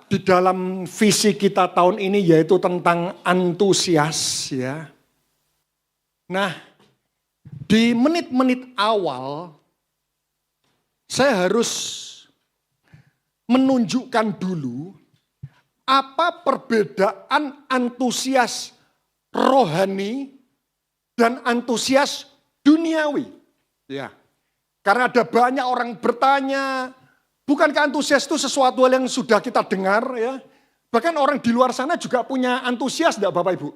di dalam visi kita tahun ini yaitu tentang antusias ya. Nah, di menit-menit awal saya harus menunjukkan dulu apa perbedaan antusias rohani dan antusias duniawi. Ya. Karena ada banyak orang bertanya, bukankah antusias itu sesuatu hal yang sudah kita dengar ya? Bahkan orang di luar sana juga punya antusias enggak Bapak Ibu?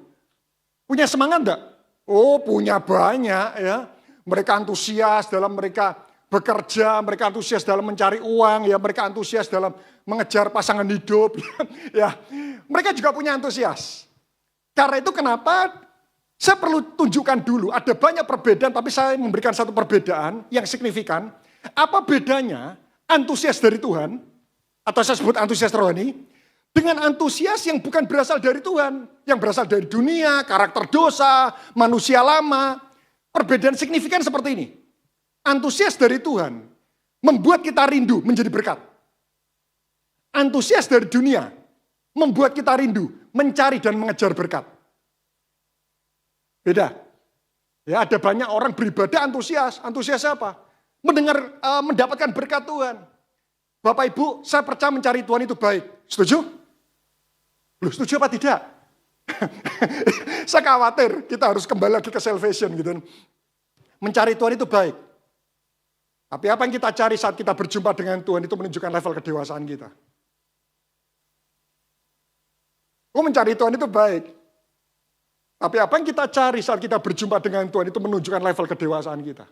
Punya semangat enggak? Oh, punya banyak ya. Mereka antusias dalam mereka bekerja, mereka antusias dalam mencari uang, ya mereka antusias dalam mengejar pasangan hidup. Ya, mereka juga punya antusias. Karena itu kenapa saya perlu tunjukkan dulu, ada banyak perbedaan, tapi saya memberikan satu perbedaan yang signifikan. Apa bedanya antusias dari Tuhan, atau saya sebut antusias rohani, dengan antusias yang bukan berasal dari Tuhan, yang berasal dari dunia, karakter dosa, manusia lama. Perbedaan signifikan seperti ini. Antusias dari Tuhan membuat kita rindu menjadi berkat. Antusias dari dunia membuat kita rindu mencari dan mengejar berkat. Beda. Ya, ada banyak orang beribadah antusias. Antusias apa? Mendapatkan berkat Tuhan. Bapak Ibu, saya percaya mencari Tuhan itu baik. Setuju? Loh, setuju apa tidak? Saya khawatir kita harus kembali lagi ke salvation gitu. Mencari Tuhan itu baik. Tapi apa yang kita cari saat kita berjumpa dengan Tuhan itu menunjukkan level kedewasaan kita. Oh, mencari Tuhan itu baik. Tapi apa yang kita cari saat kita berjumpa dengan Tuhan itu menunjukkan level kedewasaan kita.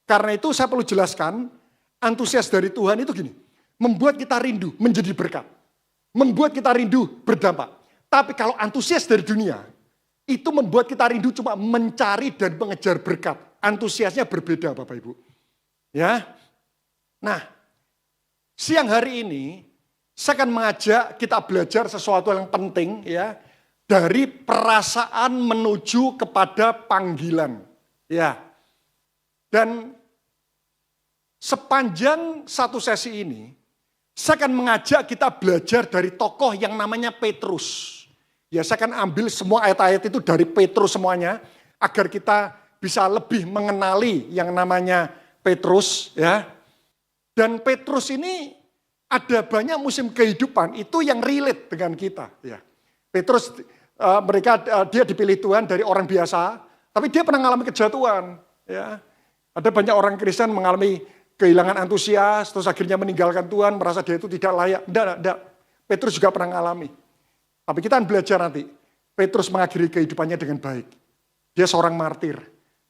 Karena itu saya perlu jelaskan, antusias dari Tuhan itu gini. Membuat kita rindu menjadi berkat. Membuat kita rindu berdampak. Tapi kalau antusias dari dunia, itu membuat kita rindu cuma mencari dan mengejar berkat. Antusiasnya berbeda Bapak Ibu. Ya, nah siang hari ini saya akan mengajak kita belajar sesuatu yang penting ya dari perasaan menuju kepada panggilan. Ya, dan sepanjang satu sesi ini saya akan mengajak kita belajar dari tokoh yang namanya Petrus. Ya, saya akan ambil semua ayat-ayat itu dari Petrus semuanya agar kita bisa lebih mengenali yang namanya Petrus ya. Dan Petrus ini ada banyak musim kehidupan itu yang relate dengan kita ya. Petrus dia dipilih Tuhan dari orang biasa, tapi dia pernah mengalami kejatuhan ya. Ada banyak orang Kristen mengalami kehilangan antusias terus akhirnya meninggalkan Tuhan, merasa dia itu tidak layak. Enggak. Petrus juga pernah mengalami. Tapi kita akan belajar nanti. Petrus mengakhiri kehidupannya dengan baik. Dia seorang martir.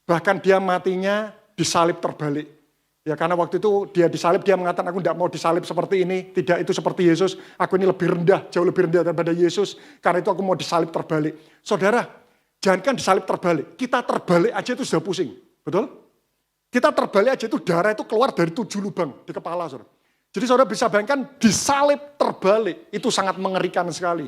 Bahkan dia matinya disalib terbalik. Ya, karena waktu itu dia disalib, dia mengatakan aku tidak mau disalib seperti ini. Tidak, itu seperti Yesus. Aku ini lebih rendah, jauh lebih rendah daripada Yesus. Karena itu aku mau disalib terbalik. Saudara, jangankan disalib terbalik. Kita terbalik aja itu sudah pusing. Betul? Kita terbalik aja itu darah itu keluar dari 7 lubang di kepala. Saudara. Jadi saudara bisa bayangkan disalib terbalik. Itu sangat mengerikan sekali.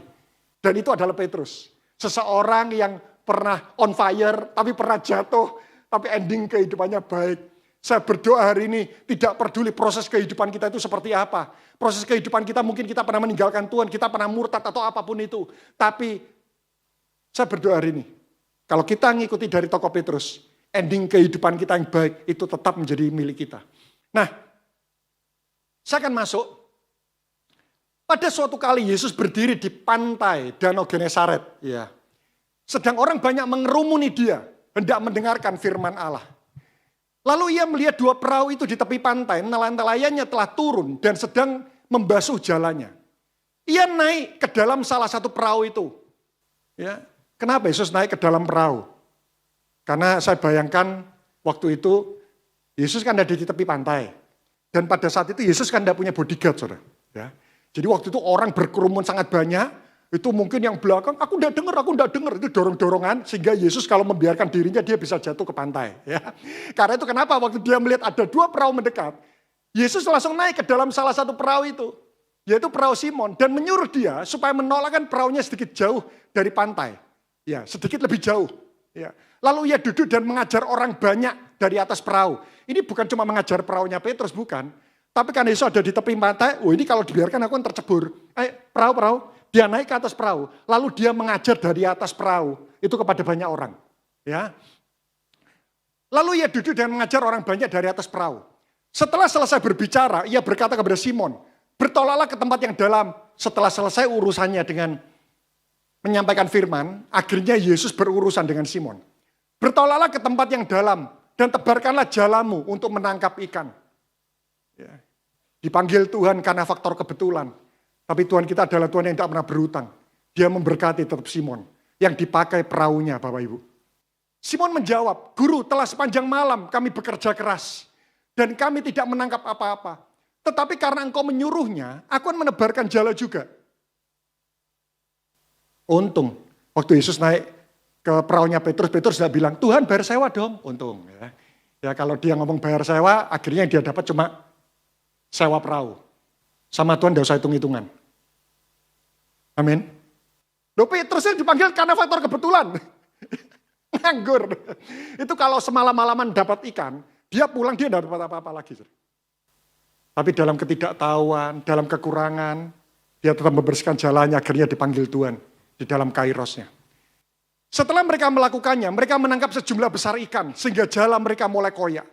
Dan itu adalah Petrus. Seseorang yang pernah on fire, tapi pernah jatuh. Tapi ending kehidupannya baik. Saya berdoa hari ini tidak peduli proses kehidupan kita itu seperti apa. Proses kehidupan kita mungkin kita pernah meninggalkan Tuhan, kita pernah murtad atau apapun itu. Tapi saya berdoa hari ini, kalau kita ngikuti dari tokoh Petrus, ending kehidupan kita yang baik itu tetap menjadi milik kita. Nah, saya akan masuk. Pada suatu kali Yesus berdiri di pantai Danau Genesaret. Ya. Sedang orang banyak mengerumuni dia. Hendak mendengarkan firman Allah. Lalu ia melihat 2 perahu itu di tepi pantai, nelayan-nelayannya telah turun dan sedang membasuh jalannya. Ia naik ke dalam salah satu perahu itu. Ya, kenapa Yesus naik ke dalam perahu? Karena saya bayangkan waktu itu Yesus kan ada di tepi pantai. Dan pada saat itu Yesus kan tidak punya bodyguard, saudara. Ya. Jadi waktu itu orang berkerumun sangat banyak. Itu mungkin yang belakang, aku enggak dengar. Itu dorong-dorongan, sehingga Yesus kalau membiarkan dirinya, dia bisa jatuh ke pantai. Ya. Karena itu kenapa waktu dia melihat ada 2 perahu mendekat, Yesus langsung naik ke dalam salah satu perahu itu, yaitu perahu Simon, dan menyuruh dia supaya menolakkan perahunya sedikit jauh dari pantai. Ya, sedikit lebih jauh. Ya. Lalu ia duduk dan mengajar orang banyak dari atas perahu. Ini bukan cuma mengajar perahunya Petrus, bukan. Tapi karena Yesus ada di tepi pantai, ini kalau dibiarkan aku kan tercebur. Perahu. Dia naik ke atas perahu, lalu dia mengajar dari atas perahu itu kepada banyak orang. Ya. Lalu ia duduk dan mengajar orang banyak dari atas perahu. Setelah selesai berbicara, ia berkata kepada Simon, bertolaklah ke tempat yang dalam. Setelah selesai urusannya dengan menyampaikan firman, akhirnya Yesus berurusan dengan Simon. Bertolaklah ke tempat yang dalam dan tebarkanlah jalamu untuk menangkap ikan. Ya. Dipanggil Tuhan karena faktor kebetulan. Tapi Tuhan kita adalah Tuhan yang tidak pernah berhutang. Dia memberkati tetap Simon yang dipakai perahunya Bapak Ibu. Simon menjawab, Guru telah sepanjang malam kami bekerja keras. Dan kami tidak menangkap apa-apa. Tetapi karena engkau menyuruhnya, aku akan menebarkan jala juga. Untung, waktu Yesus naik ke perahunya Petrus tidak bilang, Tuhan bayar sewa dong. Untung. Ya kalau dia ngomong bayar sewa, akhirnya dia dapat cuma sewa perahu. Sama Tuhan tidak usah hitung-hitungan. Amin. Loh Petrusnya dipanggil karena faktor kebetulan. Nganggur. Itu kalau semalam-malaman dapat ikan, dia pulang dia tidak dapat apa-apa lagi. Tapi dalam ketidaktahuan, dalam kekurangan, dia tetap membersihkan jalannya, akhirnya dipanggil Tuhan di dalam kairosnya. Setelah mereka melakukannya, mereka menangkap sejumlah besar ikan, sehingga jala mereka mulai koyak.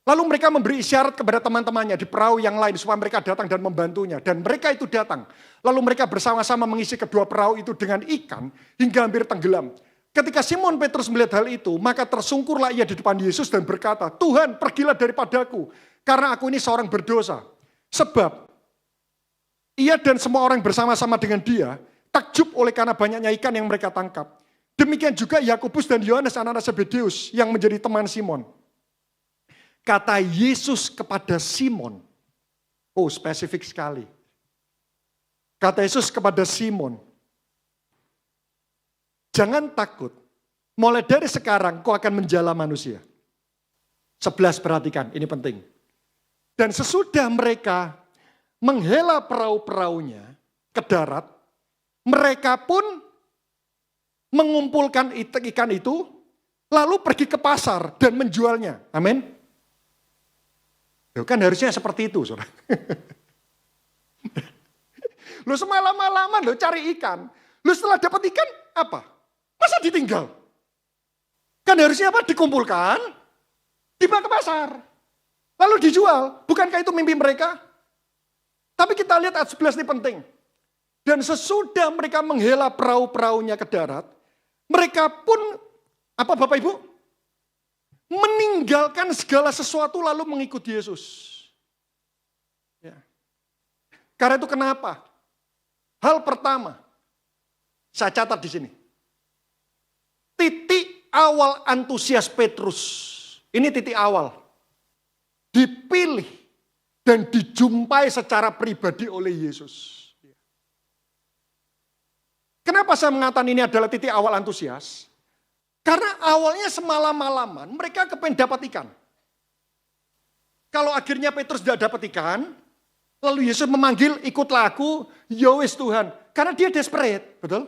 Lalu mereka memberi isyarat kepada teman-temannya di perahu yang lain supaya mereka datang dan membantunya. Dan mereka itu datang. Lalu mereka bersama-sama mengisi kedua perahu itu dengan ikan hingga hampir tenggelam. Ketika Simon Petrus melihat hal itu, maka tersungkurlah ia di depan Yesus dan berkata, Tuhan pergilah daripadaku, karena aku ini seorang berdosa. Sebab ia dan semua orang bersama-sama dengan dia takjub oleh karena banyaknya ikan yang mereka tangkap. Demikian juga Yakobus dan Yohanes anak-anak Zebedeus yang menjadi teman Simon. Kata Yesus kepada Simon, oh spesifik sekali. Kata Yesus kepada Simon, jangan takut, mulai dari sekarang kau akan menjala manusia. 11 perhatikan, ini penting. Dan sesudah mereka menghela perahu-perahunya ke darat, mereka pun mengumpulkan ikan itu, lalu pergi ke pasar dan menjualnya. Amin. Kan harusnya seperti itu, saudara. Lu semalam-malaman lu cari ikan. Lu setelah dapat ikan, apa? Masa ditinggal? Kan harusnya apa? Dikumpulkan, dibawa ke pasar. Lalu dijual. Bukankah itu mimpi mereka? Tapi kita lihat ayat 11 ini penting. Dan sesudah mereka menghela perahu-perahunya ke darat, mereka pun, apa Bapak Ibu? Meninggalkan segala sesuatu lalu mengikuti Yesus. Ya. Karena itu kenapa? Hal pertama, saya catat di sini. Titik awal antusias Petrus. Ini titik awal. Dipilih dan dijumpai secara pribadi oleh Yesus. Kenapa saya mengatakan ini adalah titik awal antusias? Karena awalnya semalam-malaman mereka kepengen dapat ikan. Kalau akhirnya Petrus tidak dapat ikan, lalu Yesus memanggil, ikutlah aku, yowes Tuhan. Karena dia desperate, betul?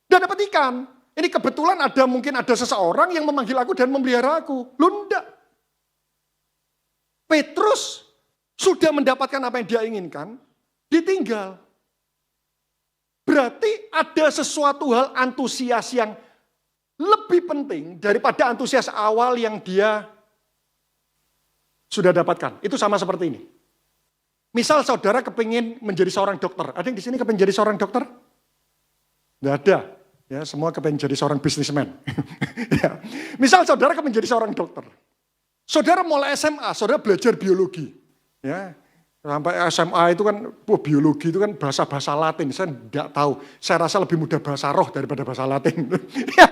Tidak dapat ikan. Ini kebetulan mungkin ada seseorang yang memanggil aku dan memelihara aku. Lu enggak. Petrus sudah mendapatkan apa yang dia inginkan, ditinggal. Berarti ada sesuatu hal antusias yang lebih penting daripada antusias awal yang dia sudah dapatkan. Itu sama seperti ini. Misal saudara kepingin menjadi seorang dokter. Ada yang di sini kepingin jadi seorang dokter? Tidak ada. Ya, semua kepingin jadi seorang bisnismen. Ya. Misal saudara kepingin jadi seorang dokter. Saudara mulai SMA, saudara belajar biologi. Ya. Sampai SMA itu kan, biologi itu kan bahasa-bahasa Latin. Saya tidak tahu. Saya rasa lebih mudah bahasa roh daripada bahasa Latin. Ya,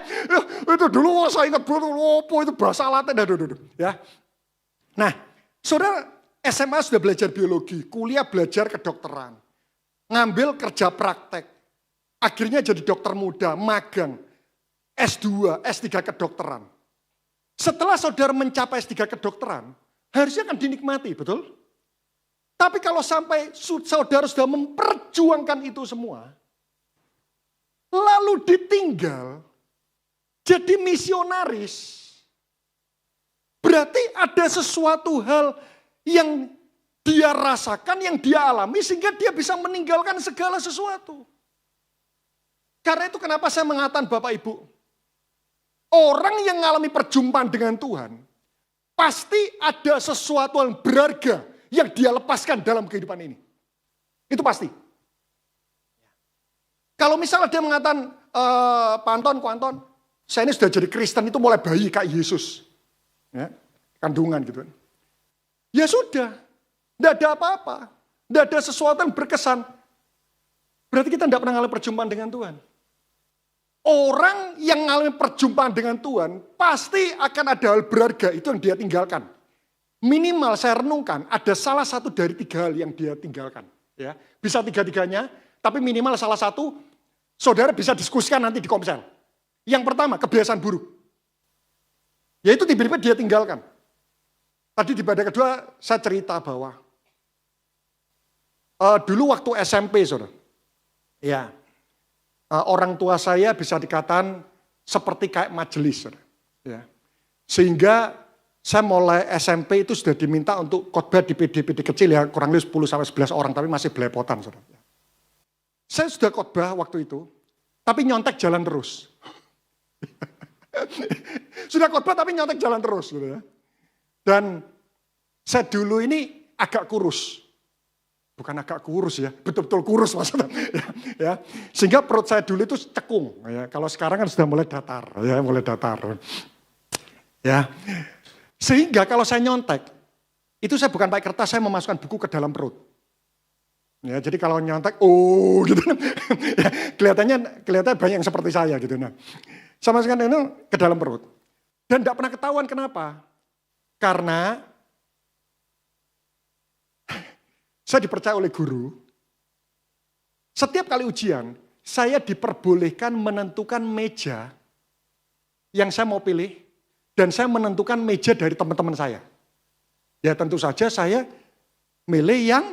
itu dulu saya ingat betul, itu bahasa Latin. Ya. Nah, saudara SMA sudah belajar biologi, kuliah belajar kedokteran. Ngambil kerja praktek. Akhirnya jadi dokter muda, magang. S2, S3 kedokteran. Setelah saudara mencapai S3 kedokteran, harusnya kan dinikmati, betul? Tapi kalau sampai saudara sudah memperjuangkan itu semua, lalu ditinggal, jadi misionaris, berarti ada sesuatu hal yang dia rasakan, yang dia alami, sehingga dia bisa meninggalkan segala sesuatu. Karena itu kenapa saya mengatakan Bapak Ibu, orang yang mengalami perjumpaan dengan Tuhan, pasti ada sesuatu yang berharga yang dia lepaskan dalam kehidupan ini. Itu pasti. Kalau misalnya dia mengatakan, Pak Anton, saya ini sudah jadi Kristen itu mulai bayi kayak Yesus. Ya, kandungan gitu kan. Ya sudah, tidak ada apa-apa. Tidak ada sesuatu yang berkesan. Berarti kita tidak pernah mengalami perjumpaan dengan Tuhan. Orang yang mengalami perjumpaan dengan Tuhan, pasti akan ada hal berharga itu yang dia tinggalkan. Minimal saya renungkan, ada salah satu dari 3 hal yang dia tinggalkan. Ya, bisa 3-3-nya, tapi minimal salah satu, saudara bisa diskusikan nanti di komsel. Yang pertama, kebiasaan buruk. Yaitu tiba-tiba dia tinggalkan. Tadi di ibadah kedua, saya cerita bahwa dulu waktu SMP, saudara. Ya, orang tua saya bisa dikatakan seperti kayak majelis. Ya. Sehingga saya mulai SMP itu sudah diminta untuk khotbah di PD-PD kecil ya, kurang lebih 10-11 orang, tapi masih belepotan. Saudara. Saya sudah khotbah waktu itu, tapi nyontek jalan terus. Sudah khotbah tapi nyontek jalan terus. Saudara. Dan saya dulu ini agak kurus. Bukan agak kurus ya, betul-betul kurus maksudnya. Ya. Sehingga perut saya dulu itu cekung. Ya. Kalau sekarang kan sudah mulai datar. Ya, mulai datar. Ya. Sehingga kalau saya nyontek, itu saya bukan pakai kertas, saya memasukkan buku ke dalam perut. Ya, jadi kalau nyontek, gitu. Ya, kelihatannya banyak yang seperti saya gitu. Nah, sama sekali itu ke dalam perut. Dan tidak pernah ketahuan kenapa. Karena saya dipercaya oleh guru, setiap kali ujian, saya diperbolehkan menentukan meja yang saya mau pilih, dan saya menentukan meja dari teman-teman saya. Ya tentu saja saya milih yang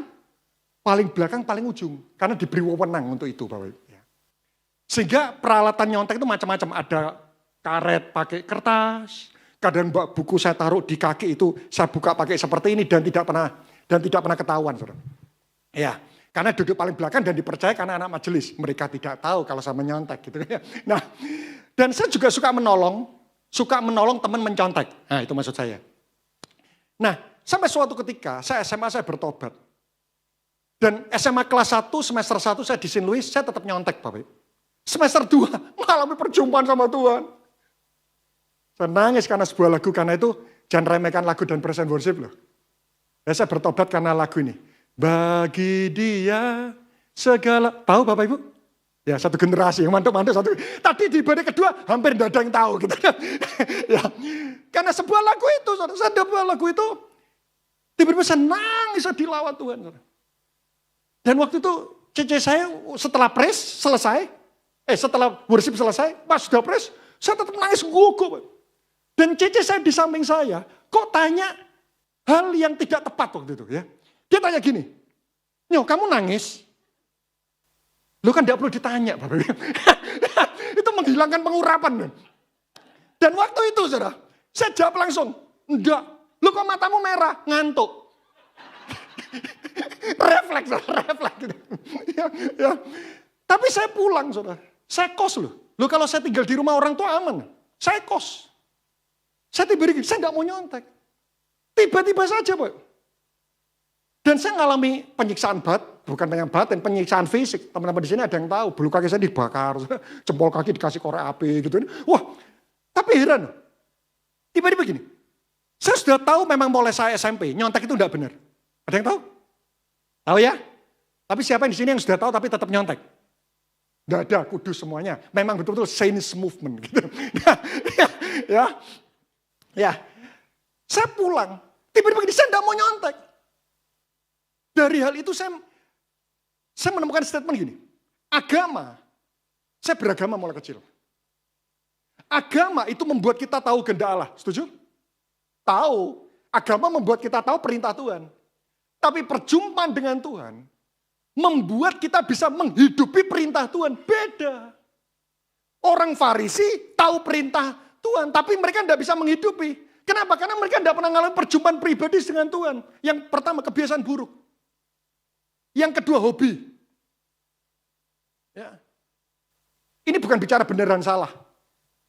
paling belakang, paling ujung, karena diberi wewenang untuk itu, Bapak Ibu. Sehingga peralatan nyontek itu macam-macam, ada karet pakai kertas, kadang buku saya taruh di kaki itu, saya buka pakai seperti ini, dan tidak pernah ketahuan, saudara. Ya, karena duduk paling belakang dan dipercaya karena anak majelis. Mereka tidak tahu kalau saya menyontek gitu. Nah, dan saya juga suka menolong teman mencontek. Nah, itu maksud saya. Nah, sampai suatu ketika saya SMA saya bertobat. Dan SMA kelas 1, semester 1 saya di St. Louis, saya tetap nyontek, Bapak. Semester 2 mengalami perjumpaan sama Tuhan. Saya nangis karena sebuah lagu, karena itu jangan remehkan lagu dan present worship loh. Ya, saya bertobat karena lagu ini. Bagi dia segala, tahu Bapak Ibu? Ya satu generasi yang mantuk-mantuk satu. Tadi di ibadah kedua hampir tidak ada yang tahu gitu. Ya, karena sebuah lagu itu, saya sebuah lagu itu tiba-tiba saya nangis, saya dilawat Tuhan. Dan waktu itu cece saya setelah praise selesai, setelah worship selesai, pas sudah praise, saya tetap nangis gugup. Dan cece saya di samping saya, kok tanya hal yang tidak tepat waktu itu ya. Dia tanya gini, Nyo kamu nangis? Lu kan tidak perlu ditanya Bapak. Itu menghilangkan pengurapan. Dan waktu itu saudara, saya jawab langsung, enggak. Lu kok matamu merah? Ngantuk. refleks. Gitu. Ya. Tapi saya pulang saudara, saya kos loh. Lu kalau saya tinggal di rumah orang tua aman. Saya kos. Saya tiba-tiba, saya enggak mau nyontek. Tiba-tiba saja, Pak. Dan saya mengalami penyiksaan bukan dengan batin, penyiksaan fisik. Teman-teman di sini ada yang tahu, bulu kaki saya dibakar, jempol kaki dikasih korek api gitu. Wah, tapi heran. Tiba-tiba gini, saya sudah tahu memang mulai saya SMP, nyontek itu enggak benar. Ada yang tahu? Tahu ya? Tapi siapa yang di sini yang sudah tahu tapi tetap nyontek? Enggak ada, kudus semuanya. Memang betul-betul Saints movement gitu. Ya. Saya pulang, tiba-tiba gini, saya enggak mau nyontek. Dari hal itu saya menemukan statement gini, agama, saya beragama mulai kecil. Agama itu membuat kita tahu kehendak Allah, setuju? Tahu, agama membuat kita tahu perintah Tuhan. Tapi perjumpaan dengan Tuhan membuat kita bisa menghidupi perintah Tuhan, beda. Orang Farisi tahu perintah Tuhan, tapi mereka tidak bisa menghidupi. Kenapa? Karena mereka tidak pernah mengalami perjumpaan pribadi dengan Tuhan. Yang pertama, kebiasaan buruk. Yang kedua, hobi. Ya. Ini bukan bicara benar dan salah.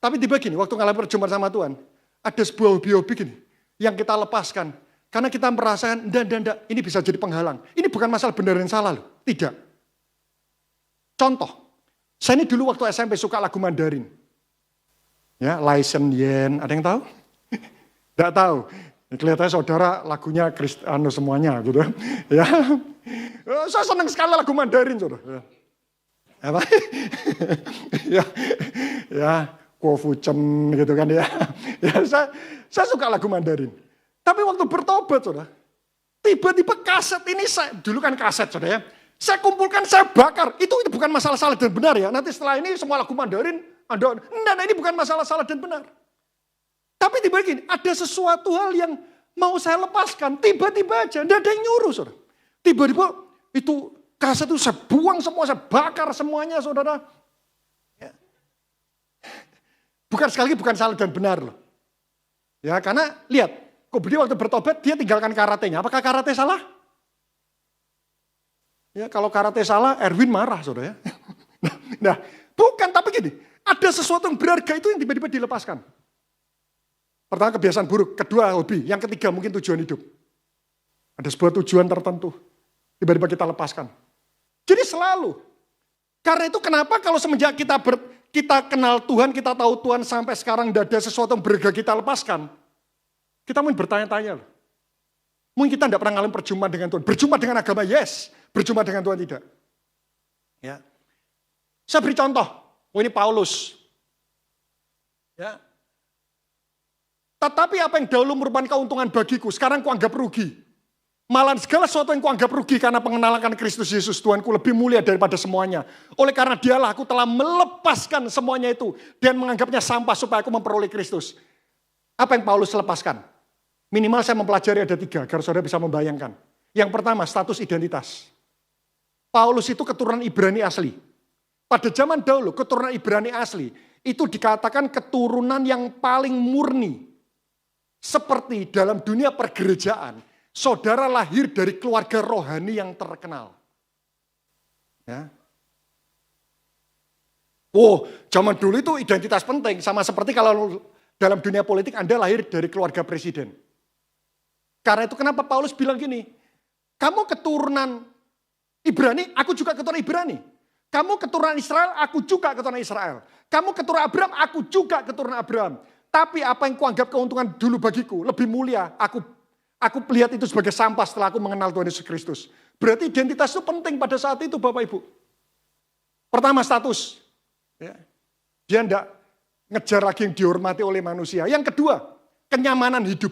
Tapi tiba gini, waktu mengalami perjumpaan sama Tuhan, ada sebuah hobi-hobi gini, yang kita lepaskan. Karena kita merasakan, enggak, ini bisa jadi penghalang. Ini bukan masalah benar dan salah loh. Tidak. Contoh, saya ini dulu waktu SMP suka lagu Mandarin. Ya, Lai Shen Yen, ada yang tahu? Tidak tahu. Kelihatannya saudara lagunya Kristano semuanya gitu. Ya, saya senang sekali lagu Mandarin, saudara. Ya. Apa? ya, Kofuchen gitu kan ya. Ya, saya suka lagu Mandarin. Tapi waktu bertobat, saudara, tiba-tiba kaset ini dulu kan kaset, saudara ya. Saya kumpulkan, saya bakar. Itu bukan masalah salah dan benar ya. Nanti setelah ini semua lagu Mandarin, ini bukan masalah salah dan benar. Tapi tiba-tiba gini, ada sesuatu hal yang mau saya lepaskan, tiba-tiba aja, tidak ada yang nyuruh, saudara. Tiba-tiba itu kaset itu saya buang semua, saya bakar semuanya, saudara. Ya. Bukan sekali lagi bukan salah dan benar loh. Ya, karena lihat, Kobudi waktu bertobat dia tinggalkan karatenya. Apakah karate salah? Ya, kalau karate salah, Erwin marah, saudara ya. Nah, bukan, tapi gini, ada sesuatu yang berharga itu yang tiba-tiba dilepaskan. Pertama kebiasaan buruk, kedua hobi, yang ketiga mungkin tujuan hidup. Ada sebuah tujuan tertentu, tiba-tiba kita lepaskan. Jadi selalu. Karena itu kenapa kalau semenjak kita kenal Tuhan, kita tahu Tuhan sampai sekarang tidak ada sesuatu yang berharga kita lepaskan. Kita mungkin bertanya-tanya loh. Mungkin kita tidak pernah ngalamin perjumpaan dengan Tuhan. Berjumpa dengan agama, yes. Berjumpa dengan Tuhan, tidak. Ya. Saya beri contoh. Ini Paulus. Ya. Tetapi apa yang dahulu merupakan keuntungan bagiku, sekarang kuanggap rugi. Malah segala sesuatu yang kuanggap rugi karena pengenalan Kristus Yesus, Tuhanku lebih mulia daripada semuanya. Oleh karena dialah aku telah melepaskan semuanya itu dan menganggapnya sampah supaya aku memperoleh Kristus. Apa yang Paulus lepaskan? Minimal saya mempelajari ada 3, agar saudara bisa membayangkan. Yang pertama, status identitas. Paulus itu keturunan Ibrani asli. Pada zaman dahulu, keturunan Ibrani asli, itu dikatakan keturunan yang paling murni. Seperti dalam dunia pergerejaan, saudara lahir dari keluarga rohani yang terkenal. Ya. Oh, zaman dulu itu identitas penting. Sama seperti kalau dalam dunia politik Anda lahir dari keluarga presiden. Karena itu kenapa Paulus bilang gini, kamu keturunan Ibrani, aku juga keturunan Ibrani. Kamu keturunan Israel, aku juga keturunan Israel. Kamu keturunan Abraham, aku juga keturunan Abraham. Tapi apa yang kuanggap keuntungan dulu bagiku, lebih mulia, aku lihat itu sebagai sampah setelah aku mengenal Tuhan Yesus Kristus. Berarti identitas itu penting pada saat itu Bapak Ibu. Pertama status. Ya. Dia tidak ngejar lagi yang dihormati oleh manusia. Yang kedua, kenyamanan hidup.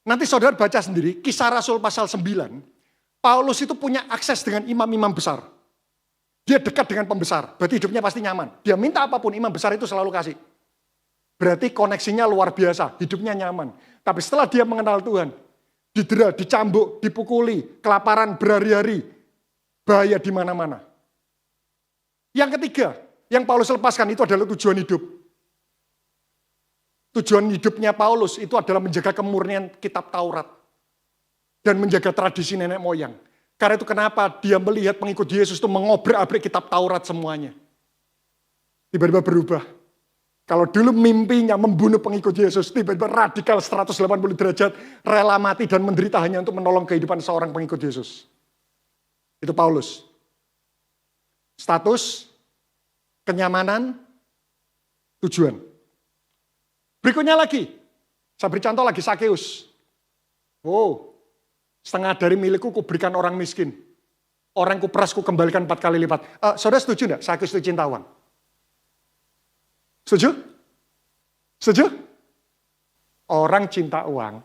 Nanti saudara baca sendiri, Kisah Rasul pasal 9, Paulus itu punya akses dengan imam-imam besar. Dia dekat dengan pembesar, berarti hidupnya pasti nyaman. Dia minta apapun, imam besar itu selalu kasih. Berarti koneksinya luar biasa, hidupnya nyaman. Tapi setelah dia mengenal Tuhan, didera, dicambuk, dipukuli, kelaparan berhari-hari, bahaya di mana-mana. Yang ketiga, yang Paulus lepaskan itu adalah tujuan hidup. Tujuan hidupnya Paulus itu adalah menjaga kemurnian kitab Taurat. Dan menjaga tradisi nenek moyang. Karena itu kenapa dia melihat pengikut Yesus itu mengobrak-abrik kitab Taurat semuanya. Tiba-tiba berubah. Kalau dulu mimpinya membunuh pengikut Yesus, tiba-tiba radikal 180 derajat, rela mati dan menderita hanya untuk menolong kehidupan seorang pengikut Yesus. Itu Paulus. Status, kenyamanan, tujuan. Berikutnya lagi, saya beri contoh lagi Sakeus. Oh, setengah dari milikku kuberikan orang miskin. Orang kuperas kukembalikan 4 kali lipat. Saudara setuju enggak? Sakeus itu cinta uang. Setuju? Setuju? Orang cinta uang,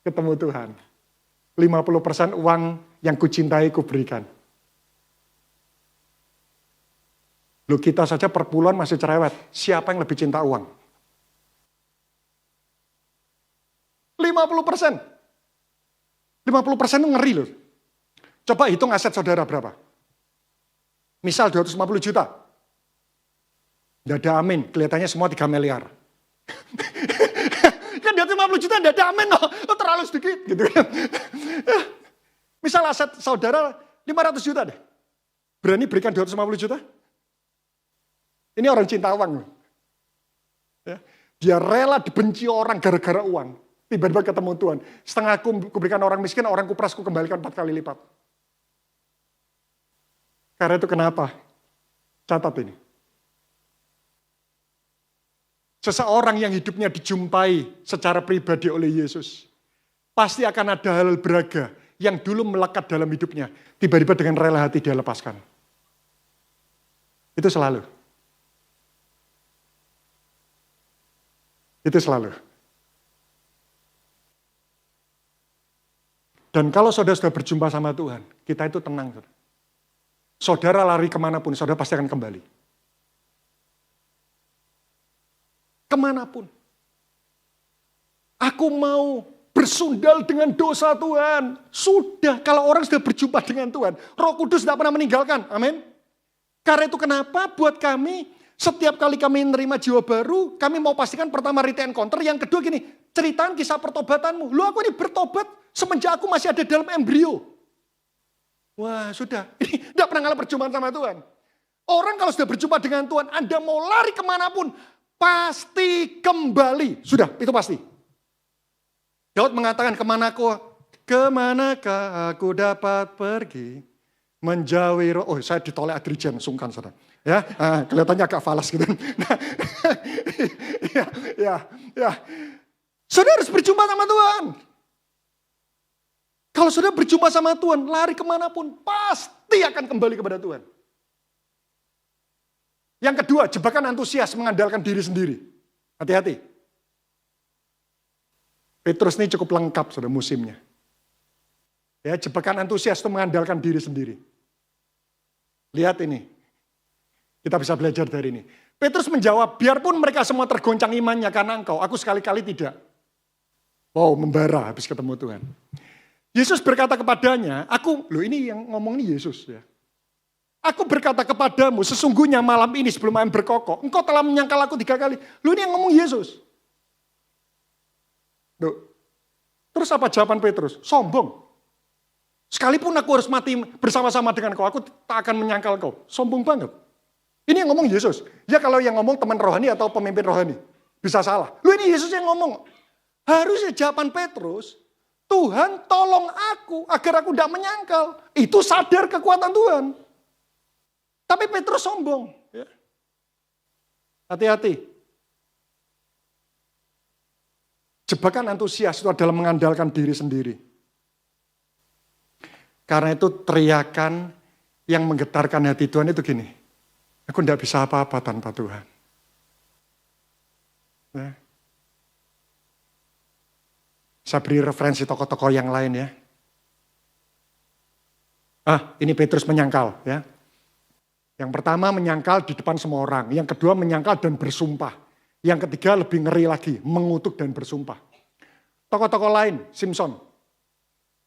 ketemu Tuhan. 50% uang yang kucintai kuberikan. Loh kita saja per bulan masih cerewet. Siapa yang lebih cinta uang? 50%. 50% itu ngeri loh. Coba hitung aset saudara berapa. Misal 250 juta. Tidak ada amin, kelihatannya semua 3 miliar. 250 juta enggak ada, amin. Oh, terlalu sedikit gitu kan. Misal aset saudara 500 juta deh. Berani berikan 250 juta? Ini orang cinta uang. Ya. Dia rela dibenci orang gara-gara uang. Tiba-tiba ketemu Tuhan. Setengah aku berikan orang miskin, orang kupras ku kembalikan 4 kali lipat. Karena itu kenapa? Catat ini. Seseorang yang hidupnya dijumpai secara pribadi oleh Yesus, pasti akan ada hal berharga yang dulu melekat dalam hidupnya. Tiba-tiba dengan rela hati dia lepaskan. Itu selalu. Itu selalu. Dan kalau saudara sudah berjumpa sama Tuhan, kita itu tenang. Saudara lari kemanapun, saudara pasti akan kembali. Kemanapun. Aku mau bersundal dengan dosa Tuhan. Sudah, kalau orang sudah berjumpa dengan Tuhan, Roh Kudus tidak pernah meninggalkan. Amin. Karena itu kenapa buat kami, setiap kali kami menerima jiwa baru, kami mau pastikan pertama rite encounter, yang kedua gini, ceritain kisah pertobatanmu. Lu aku ini bertobat semenjak aku masih ada dalam embrio. Wah sudah, ini tidak pernah ngalah perjumpaan sama Tuhan. Orang kalau sudah berjumpa dengan Tuhan, Anda mau lari kemanapun, pasti kembali. Sudah, itu pasti. Daud mengatakan, kemanakah aku dapat pergi, menjauhi roh. Oh saya ditolak Adrijan, sungkan saudara. Ya, kelihatannya agak falas gitu. Nah, ya. Saudara harus berjumpa sama Tuhan. Kalau sudah berjumpa sama Tuhan, lari kemanapun, pasti akan kembali kepada Tuhan. Yang kedua, jebakan antusias mengandalkan diri sendiri. Hati-hati. Petrus ini cukup lengkap, saudara, musimnya. Ya, jebakan antusias itu mengandalkan diri sendiri. Lihat ini. Kita bisa belajar dari ini. Petrus menjawab, biarpun mereka semua tergoncang imannya karena engkau, aku sekali-kali tidak. Wow, membara habis ketemu Tuhan. Yesus berkata kepadanya, ini yang ngomong ini Yesus ya. Aku berkata kepadamu, sesungguhnya malam ini sebelum ayam berkokok, engkau telah menyangkal aku 3 kali. Ini yang ngomong Yesus. Duh. Terus apa jawaban Petrus? Sombong. Sekalipun aku harus mati bersama-sama dengan kau, aku tak akan menyangkal kau. Sombong banget. Ini yang ngomong Yesus. Ya kalau yang ngomong teman rohani atau pemimpin rohani. Bisa salah. Ini Yesus yang ngomong. Harusnya jawaban Petrus, Tuhan tolong aku agar aku tidak menyangkal. Itu sadar kekuatan Tuhan. Tapi Petrus sombong. Ya. Hati-hati. Jebakan antusias itu adalah mengandalkan diri sendiri. Karena itu teriakan yang menggetarkan hati Tuhan itu gini. Aku tidak bisa apa-apa tanpa Tuhan. Ya. Saya beri referensi tokoh-tokoh yang lain ya. Ini Petrus menyangkal ya. Yang pertama menyangkal di depan semua orang. Yang kedua menyangkal dan bersumpah. Yang ketiga lebih ngeri lagi, mengutuk dan bersumpah. Tokoh-tokoh lain, Simson.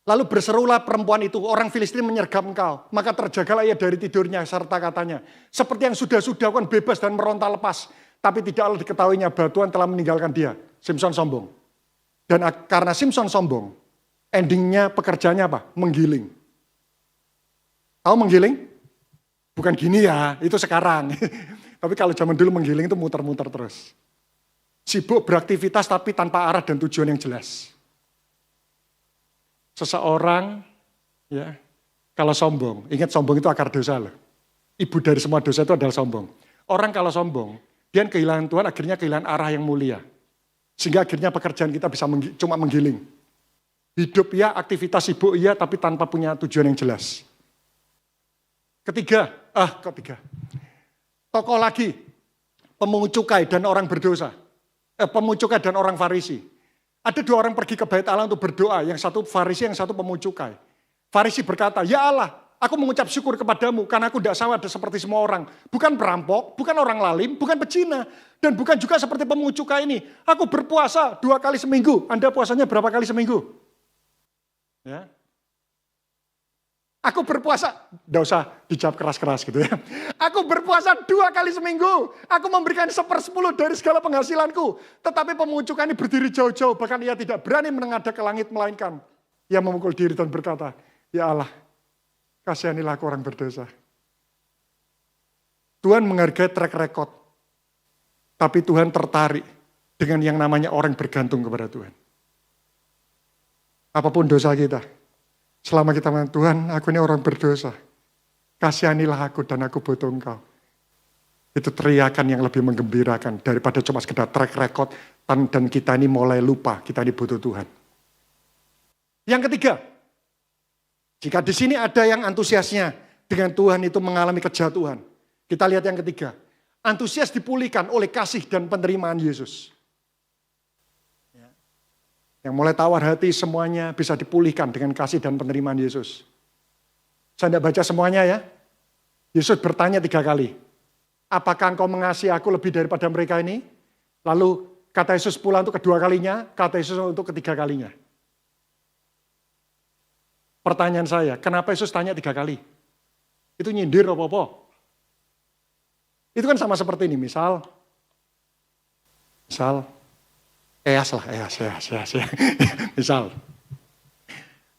Lalu berserulah perempuan itu, orang Filistin menyergap engkau. Maka terjagalah ia dari tidurnya serta katanya, seperti yang sudah-sudah kan bebas dan meronta lepas. Tapi tidaklah diketahuinya bahwa Tuhan telah meninggalkan dia. Simson sombong. Dan karena Simson sombong, endingnya pekerjaannya apa? Menggiling. Tahu menggiling? Bukan gini ya, itu sekarang. Tapi kalau zaman dulu menggiling itu muter-muter terus. Sibuk beraktivitas tapi tanpa arah dan tujuan yang jelas. Seseorang, ya, kalau sombong, ingat sombong itu akar dosa loh. Ibu dari semua dosa itu adalah sombong. Orang kalau sombong, dia kehilangan Tuhan, akhirnya kehilangan arah yang mulia. Sehingga akhirnya pekerjaan kita bisa cuma menggiling. Hidup ya, aktivitas sibuk ya, tapi tanpa punya tujuan yang jelas. Ketiga. Tokoh lagi, pemungut cukai dan orang berdosa. Pemungut cukai dan orang Farisi. Ada 2 orang pergi ke bait Allah untuk berdoa, yang satu Farisi, yang satu pemungut cukai. Farisi berkata, ya Allah, aku mengucap syukur kepadamu karena aku tidak sama seperti semua orang. Bukan perampok, bukan orang lalim, bukan pecina. Dan bukan juga seperti pemungut cukai ini. Aku berpuasa 2 kali seminggu. Anda puasanya berapa kali seminggu? Ya. Aku berpuasa, tidak usah dijawab keras-keras gitu ya. Aku berpuasa 2 kali seminggu. Aku memberikan 1/10 dari segala penghasilanku. Tetapi pemuncukan ini berdiri jauh-jauh. Bahkan ia tidak berani menengadah ke langit melainkan. Ia memukul diri dan berkata, ya Allah, kasihanilah aku orang berdosa. Tuhan menghargai track record. Tapi Tuhan tertarik dengan yang namanya orang bergantung kepada Tuhan. Apapun dosa kita. Selama kita mengatakan, Tuhan, aku ini orang berdosa. Kasihanilah aku dan aku butuh Engkau. Itu teriakan yang lebih menggembirakan daripada cuma sekedar track record dan kita ini mulai lupa, kita ini butuh Tuhan. Yang ketiga, jika di sini ada yang antusiasnya dengan Tuhan itu mengalami kejatuhan. Kita lihat yang ketiga, antusias dipulihkan oleh kasih dan penerimaan Yesus. Yang mulai tawar hati semuanya bisa dipulihkan dengan kasih dan penerimaan Yesus. Saya tidak baca semuanya ya. Yesus bertanya 3 kali. Apakah engkau mengasihi aku lebih daripada mereka ini? Lalu kata Yesus pula untuk kedua kalinya, kata Yesus untuk ketiga kalinya. Pertanyaan saya, kenapa Yesus tanya 3 kali? Itu nyindir apa-apa? Itu kan sama seperti ini, misal. Eas. Misal,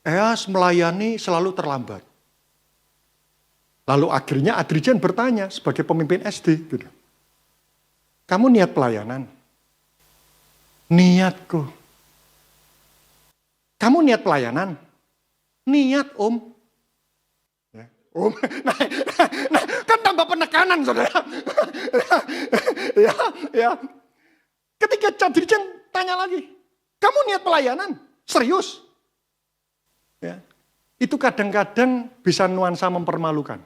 Eas melayani selalu terlambat. Lalu akhirnya Adrian bertanya sebagai pemimpin SD. Gitu. Kamu niat pelayanan? Niatku. Kamu niat pelayanan? Niat om. Ya, om. Nah, kan tambah penekanan saudara. ya. Ketika Adrian tanya lagi, kamu niat pelayanan? Serius? Ya. Itu kadang-kadang bisa nuansa mempermalukan.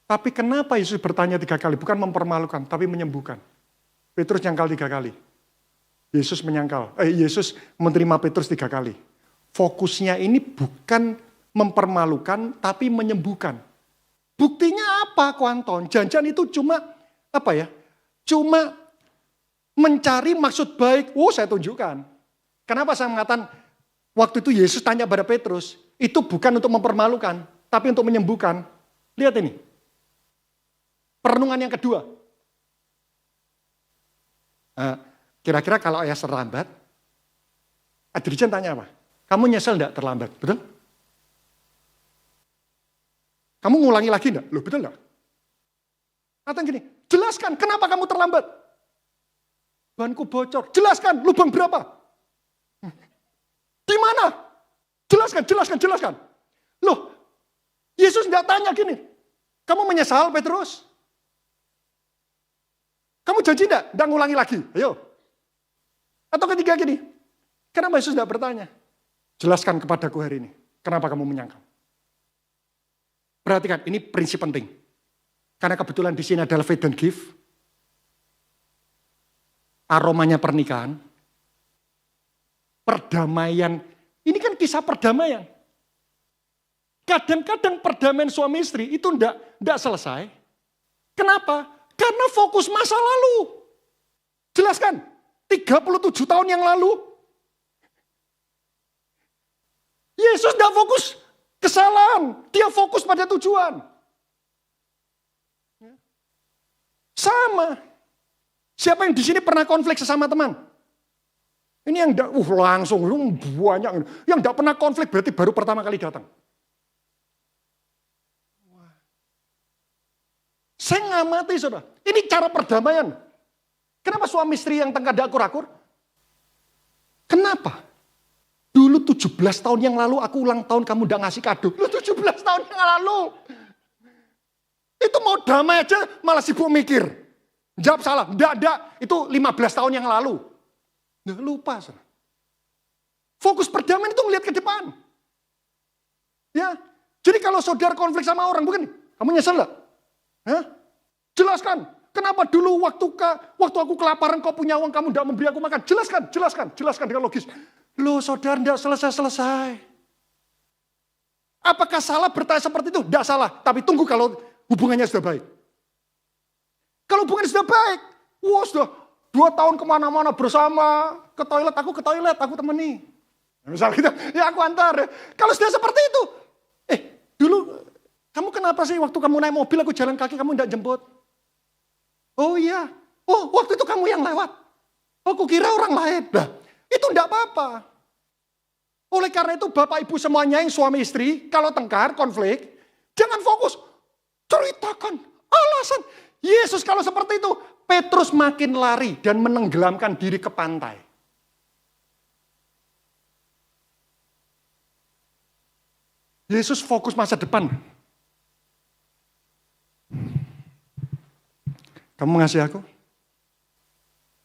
Tapi kenapa Yesus bertanya 3 kali? Bukan mempermalukan, tapi menyembuhkan. Petrus nyangkal 3 kali. Yesus menerima Petrus 3 kali. Fokusnya ini bukan mempermalukan, tapi menyembuhkan. Buktinya apa, Kuanton? Jangan itu cuma, cuma mencari maksud baik. Saya tunjukkan. Kenapa saya mengatakan waktu itu Yesus tanya pada Petrus, itu bukan untuk mempermalukan, tapi untuk menyembuhkan. Lihat ini. Perenungan yang kedua. Kira-kira kalau ayah terlambat, Adrian tanya apa? Kamu nyesel enggak terlambat? Betul? Kamu ngulangi lagi enggak? Loh, betul enggak? Atau gini, jelaskan kenapa kamu terlambat? Banku bocor. Jelaskan, lubang berapa? Di mana? Jelaskan. Loh, Yesus enggak tanya gini. Kamu menyesal, Petrus? Kamu janji enggak ngulangi lagi? Ayo. Atau ketiga gini. Kenapa Yesus enggak bertanya? Jelaskan kepadaku hari ini. Kenapa kamu menyangkal? Perhatikan, ini prinsip penting. Karena kebetulan di sini adalah faith and gift. Aromanya pernikahan. Perdamaian. Ini kan kisah perdamaian. Kadang-kadang perdamaian suami istri itu enggak selesai. Kenapa? Karena fokus masa lalu. Jelaskan. 37 tahun yang lalu. Yesus enggak fokus kesalahan. Dia fokus pada tujuan. Sama. Siapa yang di sini pernah konflik sesama teman? Ini yang enggak, langsung banyak. Yang enggak pernah konflik berarti baru pertama kali datang. Saya ngamati saudara. Ini cara perdamaian. Kenapa suami istri yang tengah akur-akur? Kenapa? Dulu 17 tahun yang lalu aku ulang tahun kamu udah ngasih kado. Lu 17 tahun yang lalu. Itu mau damai aja malah sibuk mikir. Jawab salah. Enggak. Itu 15 tahun yang lalu. Nggak lupa. Saudara. Fokus perdamaian itu ngelihat ke depan. Ya. Jadi kalau saudara konflik sama orang, bukan? Kamu nyesel enggak? Hah? Jelaskan. Kenapa dulu waktu aku kelaparan kau punya uang kamu tidak memberi aku makan? Jelaskan dengan logis. Loh saudara tidak selesai. Apakah salah bertanya seperti itu? Tidak salah. Tapi tunggu kalau hubungannya sudah baik. Kalau hubungannya sudah baik. Sudah 2 tahun kemana-mana bersama. Ke toilet, aku temani. Misal gitu, ya aku antar. Kalau sudah seperti itu, dulu kamu kenapa sih waktu kamu naik mobil aku jalan kaki kamu tidak jemput? Oh iya, oh waktu itu kamu yang lewat. Oh kukira orang lain. Nah, itu tidak apa-apa. Oleh karena itu Bapak Ibu semuanya yang suami istri, kalau tengkar, konflik, jangan fokus. Ceritakan alasan. Yesus kalau seperti itu, Petrus makin lari dan menenggelamkan diri ke pantai. Yesus fokus masa depan. Kamu mengasihi aku?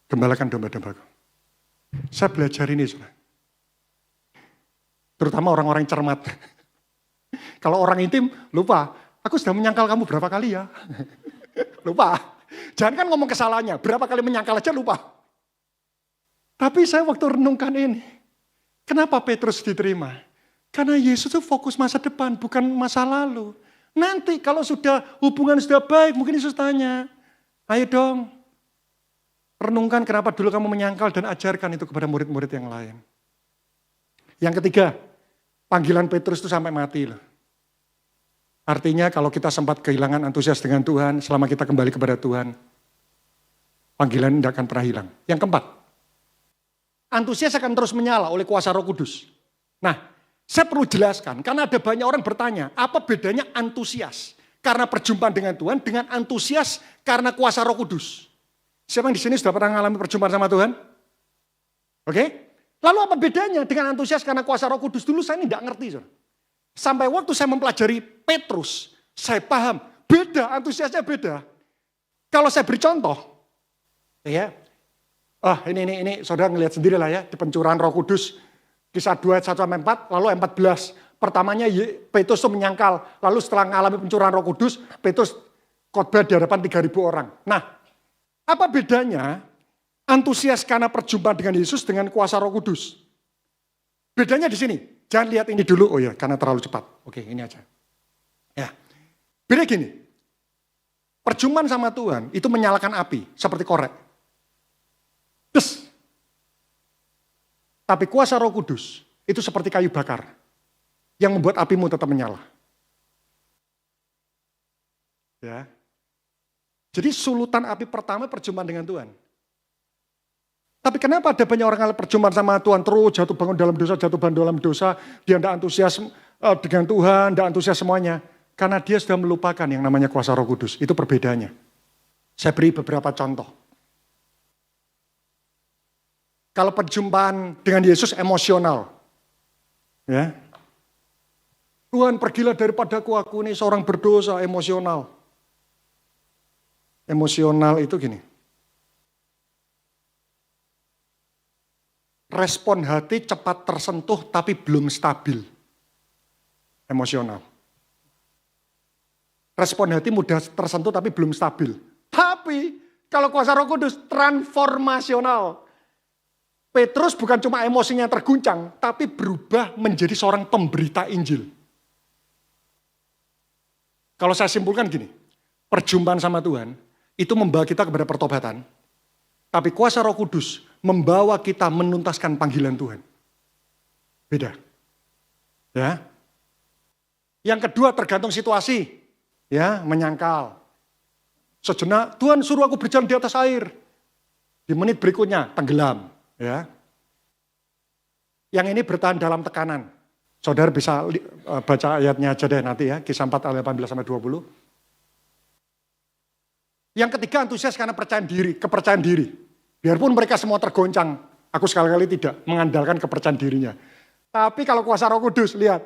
Gembalakan domba-dombaku. Saya belajar ini, saudara. Terutama orang-orang cermat. Kalau orang intim, lupa. Aku sudah menyangkal kamu berapa kali ya? Lupa. Jangan kan ngomong kesalahannya. Berapa kali menyangkal aja lupa. Tapi saya waktu renungkan ini. Kenapa Petrus diterima? Karena Yesus itu fokus masa depan, bukan masa lalu. Nanti kalau sudah hubungan sudah baik, mungkin Yesus tanya. Ayo dong, renungkan kenapa dulu kamu menyangkal dan ajarkan itu kepada murid-murid yang lain. Yang ketiga, panggilan Petrus itu sampai mati loh. Artinya kalau kita sempat kehilangan antusias dengan Tuhan, selama kita kembali kepada Tuhan, panggilan tidak akan pernah hilang. Yang keempat, antusias akan terus menyala oleh kuasa Roh Kudus. Nah, saya perlu jelaskan, karena ada banyak orang bertanya, apa bedanya antusias karena perjumpaan dengan Tuhan dengan antusias karena kuasa Roh Kudus? Siapa yang di sini sudah pernah mengalami perjumpaan sama Tuhan? Oke? Lalu apa bedanya dengan antusias karena kuasa Roh Kudus? Dulu saya ini tidak ngerti. Saudara. Sampai waktu saya mempelajari Petrus, saya paham, beda, antusiasnya beda. Kalau saya beri contoh, ya, ini saudara ngelihat sendiri lah ya, di pencurahan Roh Kudus, kisah 2 ayat 1-4, lalu 14. Pertamanya Petrus itu menyangkal, lalu setelah mengalami pencurahan Roh Kudus, Petrus khotbah di hadapan 3.000 orang. Nah, apa bedanya antusias karena perjumpaan dengan Yesus dengan kuasa Roh Kudus? Bedanya di sini. Jangan lihat ini dulu, oh ya, karena terlalu cepat. Oke, ini aja. Ya, beda gini. Perjumpaan sama Tuhan itu menyalakan api, seperti korek. Des. Tapi kuasa Roh Kudus itu seperti kayu bakar, yang membuat apimu tetap menyala. Ya. Jadi sulutan api pertama perjumpaan dengan Tuhan. Tapi kenapa ada banyak orang yang perjumpaan sama Tuhan terus jatuh bangun dalam dosa, dia tidak antusias dengan Tuhan, tidak antusias semuanya. Karena dia sudah melupakan yang namanya kuasa Roh Kudus. Itu perbedaannya. Saya beri beberapa contoh. Kalau perjumpaan dengan Yesus emosional. Ya. Tuhan pergilah daripadaku, aku ini seorang berdosa, emosional. Emosional itu gini. Respon hati cepat tersentuh tapi belum stabil. Emosional. Respon hati mudah tersentuh tapi belum stabil. Tapi kalau kuasa Roh Kudus transformasional. Petrus bukan cuma emosinya terguncang, tapi berubah menjadi seorang pemberita Injil. Kalau saya simpulkan gini, perjumpaan sama Tuhan itu membawa kita kepada pertobatan. Tapi kuasa Roh Kudus membawa kita menuntaskan panggilan Tuhan. Beda. Ya. Yang kedua tergantung situasi. Ya, menyangkal. Sejenak, Tuhan suruh aku berjalan di atas air. Di menit berikutnya tenggelam. Ya. Yang ini bertahan dalam tekanan. Saudara bisa baca ayatnya aja deh nanti ya, Kisah 4 ayat 18-20. Yang ketiga antusias karena kepercayaan diri. Biarpun mereka semua tergoncang, aku sekali-kali tidak mengandalkan kepercayaan dirinya. Tapi kalau kuasa Roh Kudus, lihat.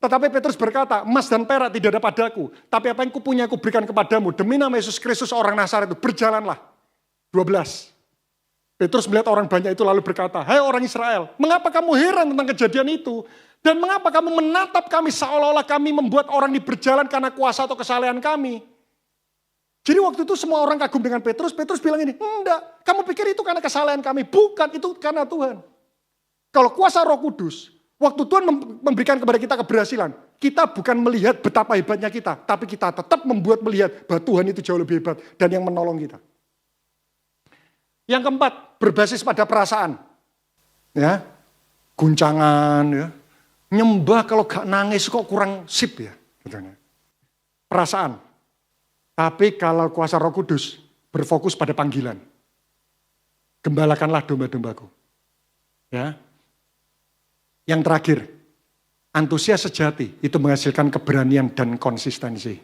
Tetapi Petrus berkata, emas dan perak tidak ada padaku, tapi apa yang kupunya aku berikan kepadamu. Demi nama Yesus Kristus orang Nazaret itu, berjalanlah. 12. Petrus melihat orang banyak itu lalu berkata, hai orang Israel, mengapa kamu heran tentang kejadian itu? Dan mengapa kamu menatap kami seolah-olah kami membuat orang ini berjalan karena kuasa atau kesalehan kami? Jadi waktu itu semua orang kagum dengan Petrus bilang ini, enggak, kamu pikir itu karena kesalahan kami, bukan, itu karena Tuhan. Kalau kuasa Roh Kudus, waktu Tuhan memberikan kepada kita keberhasilan, kita bukan melihat betapa hebatnya kita, tapi kita tetap melihat bahwa Tuhan itu jauh lebih hebat dan yang menolong kita. Yang keempat, berbasis pada perasaan. Ya. guncangan ya. Nyembah kalau gak nangis kok kurang sip ya. Katanya. Perasaan. Tapi kalau kuasa Roh Kudus berfokus pada panggilan. Gembalakanlah domba-dombaku. Ya. Yang terakhir, antusias sejati itu menghasilkan keberanian dan konsistensi.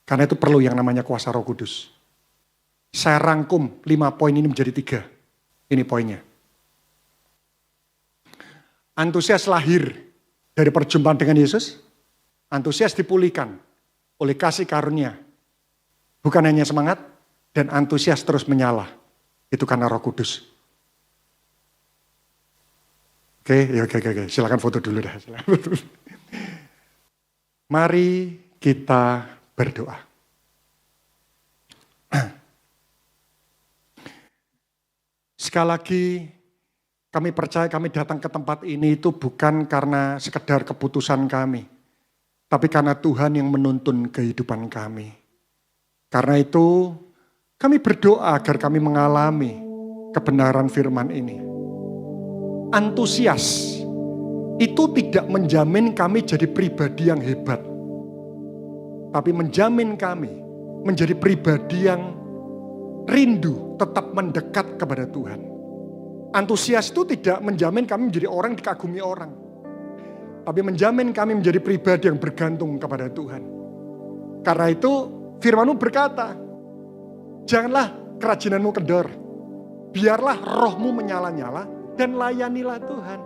Karena itu perlu yang namanya kuasa Roh Kudus. Saya rangkum 5 poin ini menjadi 3. Ini poinnya. Antusias lahir dari perjumpaan dengan Yesus. Antusias dipulihkan oleh kasih karunia. Bukan hanya semangat, dan antusias terus menyala. Itu karena Roh Kudus. Oke. Silakan foto dulu dah. Mari kita berdoa. Sekali lagi, kami percaya kami datang ke tempat ini itu bukan karena sekedar keputusan kami. Tapi karena Tuhan yang menuntun kehidupan kami. Karena itu, kami berdoa agar kami mengalami kebenaran firman ini. Antusias itu tidak menjamin kami jadi pribadi yang hebat. Tapi menjamin kami menjadi pribadi yang rindu tetap mendekat kepada Tuhan. Antusias itu tidak menjamin kami menjadi orang dikagumi orang. Tapi menjamin kami menjadi pribadi yang bergantung kepada Tuhan. Karena itu firman-Mu berkata, janganlah kerajinanmu kendor. Biarlah rohmu menyala-nyala dan layanilah Tuhan.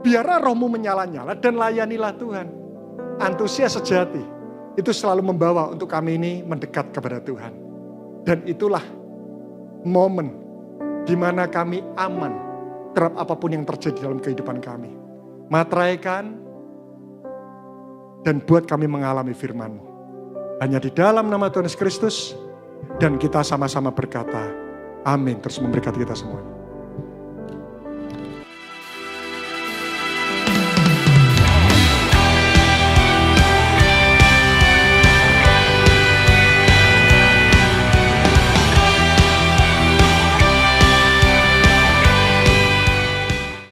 Biarlah rohmu menyala-nyala dan layanilah Tuhan. Antusias sejati itu selalu membawa untuk kami ini mendekat kepada Tuhan. Dan itulah momen di mana kami aman terhadap apapun yang terjadi dalam kehidupan kami. Materaikan dan buat kami mengalami firman-Mu. Hanya di dalam nama Tuhan Yesus Kristus dan kita sama-sama berkata, amin. Terus memberkati kita semua.